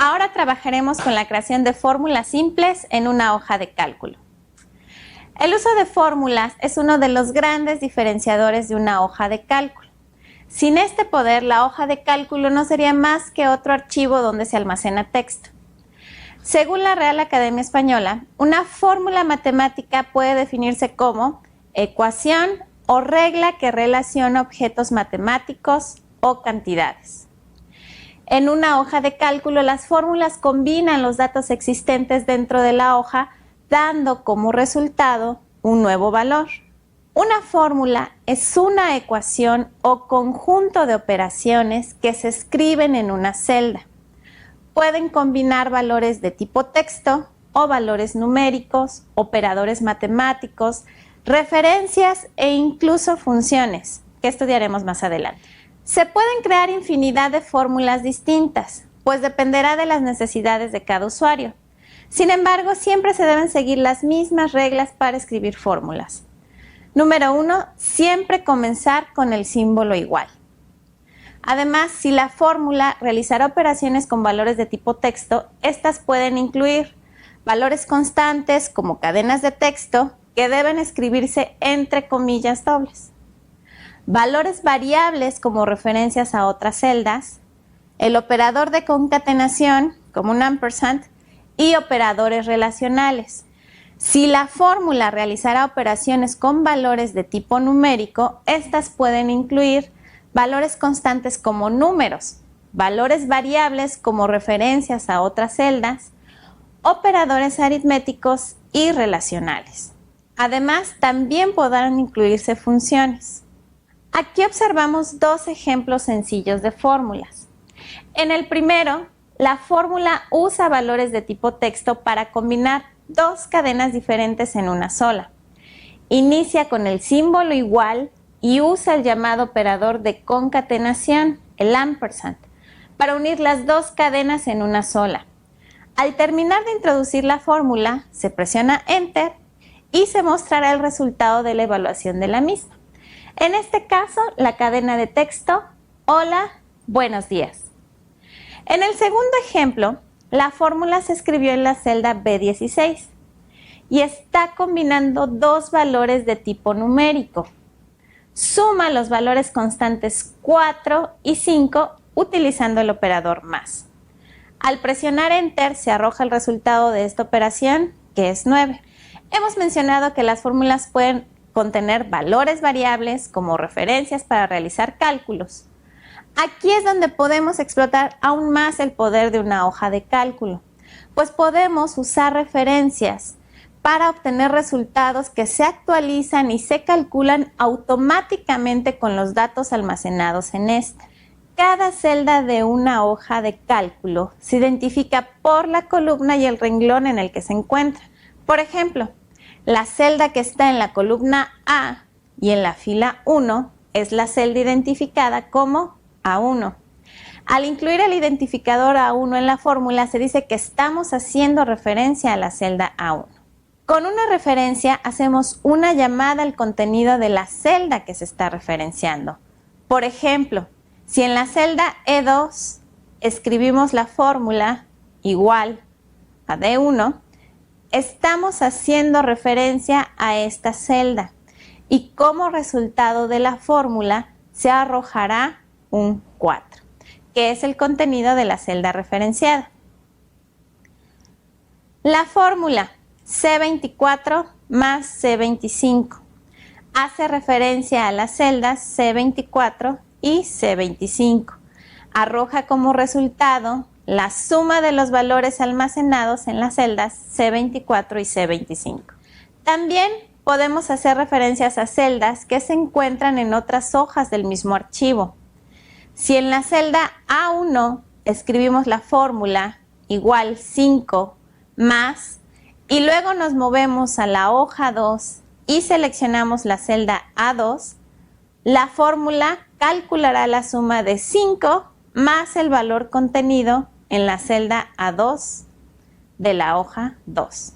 Ahora trabajaremos con la creación de fórmulas simples en una hoja de cálculo. El uso de fórmulas es uno de los grandes diferenciadores de una hoja de cálculo. Sin este poder, la hoja de cálculo no sería más que otro archivo donde se almacena texto. Según la Real Academia Española, una fórmula matemática puede definirse como ecuación o regla que relaciona objetos matemáticos o cantidades. En una hoja de cálculo, las fórmulas combinan los datos existentes dentro de la hoja, dando como resultado un nuevo valor. Una fórmula es una ecuación o conjunto de operaciones que se escriben en una celda. Pueden combinar valores de tipo texto o valores numéricos, operadores matemáticos, referencias e incluso funciones, que estudiaremos más adelante. Se pueden crear infinidad de fórmulas distintas, pues dependerá de las necesidades de cada usuario. Sin embargo, siempre se deben seguir las mismas reglas para escribir fórmulas. Número 1. Siempre comenzar con el símbolo igual. Además, si la fórmula realizará operaciones con valores de tipo texto, estas pueden incluir valores constantes como cadenas de texto que deben escribirse entre comillas dobles, valores variables como referencias a otras celdas, el operador de concatenación como un ampersand y operadores relacionales. Si la fórmula realizará operaciones con valores de tipo numérico, estas pueden incluir valores constantes como números, valores variables como referencias a otras celdas, operadores aritméticos y relacionales. Además, también podrán incluirse funciones. Aquí observamos dos ejemplos sencillos de fórmulas. En el primero, la fórmula usa valores de tipo texto para combinar dos cadenas diferentes en una sola. Inicia con el símbolo igual y usa el llamado operador de concatenación, el ampersand, para unir las dos cadenas en una sola. Al terminar de introducir la fórmula, se presiona Enter y se mostrará el resultado de la evaluación de la misma. En este caso, la cadena de texto, hola, buenos días. En el segundo ejemplo, la fórmula se escribió en la celda B16 y está combinando dos valores de tipo numérico. Suma los valores constantes 4 y 5 utilizando el operador más. Al presionar Enter se arroja el resultado de esta operación, que es 9. Hemos mencionado que las fórmulas pueden contener valores variables como referencias para realizar cálculos. Aquí es donde podemos explotar aún más el poder de una hoja de cálculo, pues podemos usar referencias para obtener resultados que se actualizan y se calculan automáticamente con los datos almacenados en esta. Cada celda de una hoja de cálculo se identifica por la columna y el renglón en el que se encuentra. Por ejemplo, la celda que está en la columna A y en la fila 1 es la celda identificada como A1. Al incluir el identificador A1 en la fórmula, se dice que estamos haciendo referencia a la celda A1. Con una referencia hacemos una llamada al contenido de la celda que se está referenciando. Por ejemplo, si en la celda E2 escribimos la fórmula igual a D1, estamos haciendo referencia a esta celda y como resultado de la fórmula se arrojará un 4, que es el contenido de la celda referenciada. La fórmula C24 más C25 hace referencia a las celdas C24 y C25. Arroja como resultado la suma de los valores almacenados en las celdas C24 y C25. También podemos hacer referencias a celdas que se encuentran en otras hojas del mismo archivo. Si en la celda A1 escribimos la fórmula igual 5 más y luego nos movemos a la hoja 2 y seleccionamos la celda A2, la fórmula calculará la suma de 5 más el valor contenido en la celda A2 de la hoja 2.